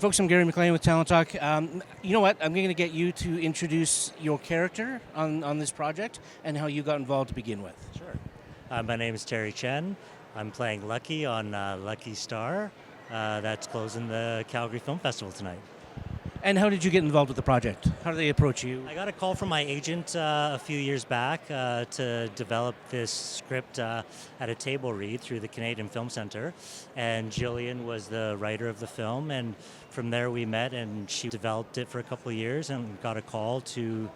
folks, I'm Gary McLean with Talent Talk. You know what? I'm going to get you to introduce your character on this project and how you got involved to begin with. Sure. My name is Terry Chen. I'm playing Lucky on Lucky Star. That's closing the Calgary Film Festival tonight. And how did you get involved with the project? How did they approach you? I got a call from my agent a few years back to develop this script at a table read through the Canadian Film Centre, and Gillian was the writer of the film, and from there we met, and she developed it for a couple of years and got a call to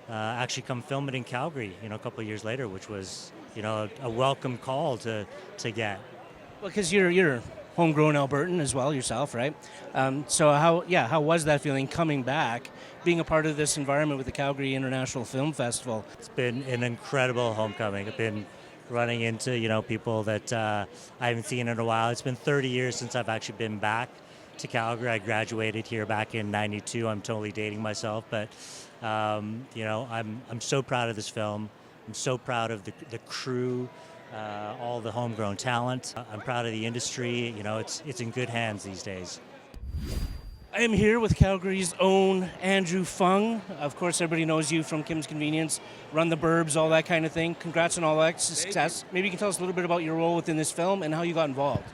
actually come film it in Calgary, a couple of years later, which was, a welcome call to get. Well, because you're homegrown Albertan as well yourself, right? So how was that feeling coming back, being a part of this environment with the Calgary International Film Festival? It's been an incredible homecoming. I've been running into, people that I haven't seen in a while. It's been 30 years since I've actually been back to Calgary. I graduated here back in '92. I'm totally dating myself, but I'm so proud of this film. I'm so proud of the crew. All the homegrown talent. I'm proud of the industry. It's in good hands these days. I am here with Calgary's own Andrew Phung. Of course, everybody knows you from Kim's Convenience, Run the Burbs, all that kind of thing. Congrats on all that success. Maybe you can tell us a little bit about your role within this film and how you got involved.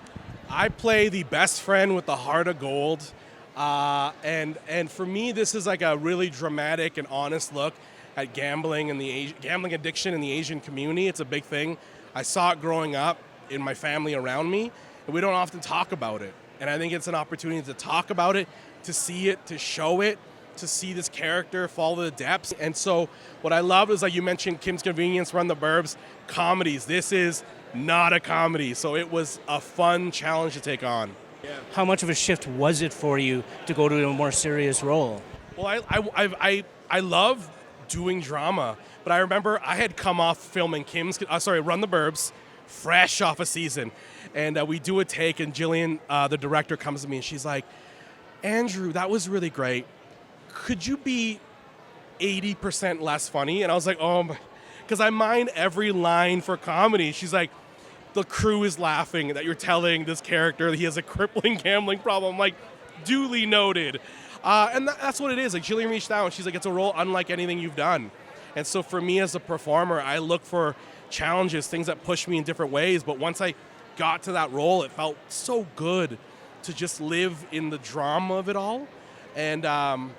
I play the best friend with the heart of gold. And for me, this is like a really dramatic and honest look at gambling and gambling addiction in the Asian community. It's a big thing. I saw it growing up in my family around me, and we don't often talk about it. And I think it's an opportunity to talk about it, to see it, to show it, to see this character follow the depths. And so what I love is, like you mentioned, Kim's Convenience, Run the Burbs, comedies. This is not a comedy, so it was a fun challenge to take on. Yeah. How much of a shift was it for you to go to a more serious role? Well, I love doing drama, but I remember I had come off filming Run the Burbs, fresh off a season, and we do a take, and Gillian, the director, comes to me and she's like, "Andrew, that was really great. Could you be 80% less funny?" And I was like, "Oh my," because I mind every line for comedy. She's like, "The crew is laughing that you're telling this character that he has a crippling gambling problem." I'm like, duly noted. And that's what it is. Like, Gillian reached out and she's like, "It's a role unlike anything you've done." And so for me as a performer, I look for challenges, things that push me in different ways. But once I got to that role, it felt so good to just live in the drama of it all. And I'm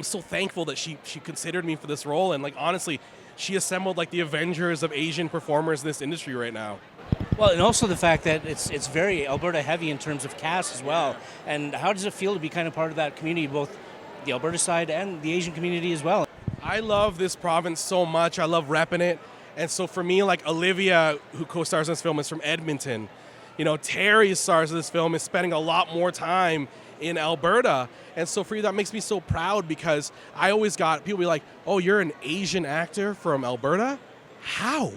so thankful that she considered me for this role. And like, honestly, she assembled like the Avengers of Asian performers in this industry right now. Well, and also the fact that it's very Alberta heavy in terms of cast as well. And how does it feel to be kind of part of that community, both the Alberta side and the Asian community as well? I love this province so much. I love repping it. And so for me, like Olivia, who co-stars in this film, is from Edmonton. Terry stars in this film, is spending a lot more time in Alberta. And so for you, that makes me so proud, because I always got people be like, "Oh, you're an Asian actor from Alberta? How?"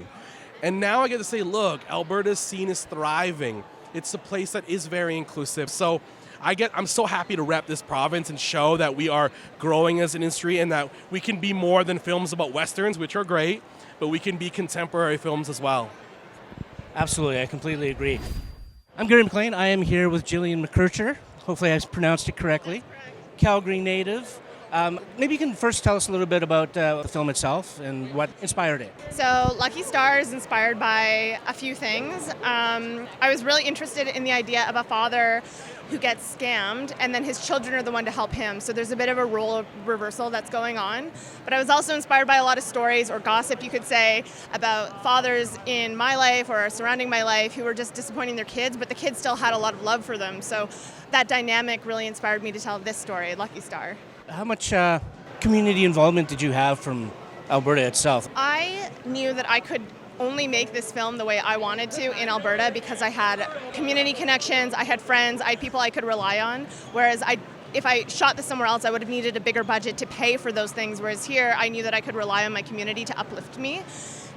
And now I get to say, look, Alberta's scene is thriving. It's a place that is very inclusive. So I'm so happy to rep this province and show that we are growing as an industry, and that we can be more than films about Westerns, which are great, but we can be contemporary films as well. Absolutely, I completely agree. I'm Gary McLean. I am here with Gillian McKercher. Hopefully I pronounced it correctly. Calgary native. Maybe you can first tell us a little bit about the film itself and what inspired it. So Lucky Star is inspired by a few things. I was really interested in the idea of a father who gets scammed, and then his children are the one to help him. So there's a bit of a role reversal that's going on. But I was also inspired by a lot of stories, or gossip you could say, about fathers in my life or surrounding my life who were just disappointing their kids, but the kids still had a lot of love for them. So that dynamic really inspired me to tell this story, Lucky Star. How much community involvement did you have from Alberta itself? I knew that I could only make this film the way I wanted to in Alberta because I had community connections, I had friends, I had people I could rely on, whereas if I shot this somewhere else, I would have needed a bigger budget to pay for those things, whereas here I knew that I could rely on my community to uplift me.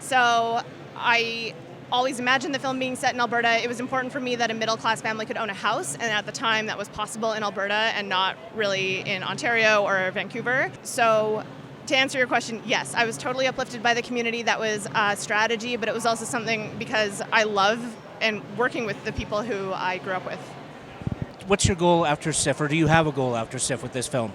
So I always imagined the film being set in Alberta. It was important for me that a middle-class family could own a house, and at the time that was possible in Alberta and not really in Ontario or Vancouver. So to answer your question, yes, I was totally uplifted by the community. That was a strategy, but it was also something because I love and working with the people who I grew up with. what's your goal after CIFF, or do you have a goal after CIFF with this film?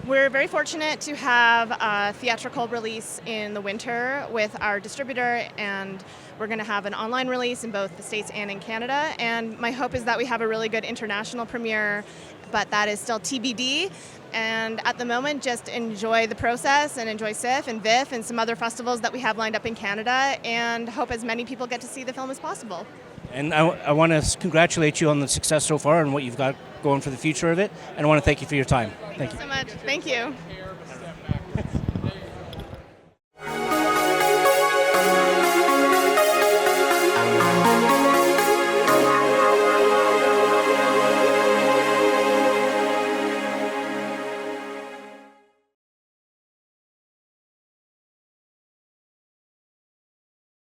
We're very fortunate to have a theatrical release in the winter with our distributor, and we're going to have an online release in both the States and in Canada. And my hope is that we have a really good international premiere, but that is still TBD. And at the moment, just enjoy the process and enjoy CIFF and VIFF and some other festivals that we have lined up in Canada, and hope as many people get to see the film as possible. And I want to congratulate you on the success so far and what you've got going for the future of it. And I want to thank you for your time. Thank you. So much. Thank you.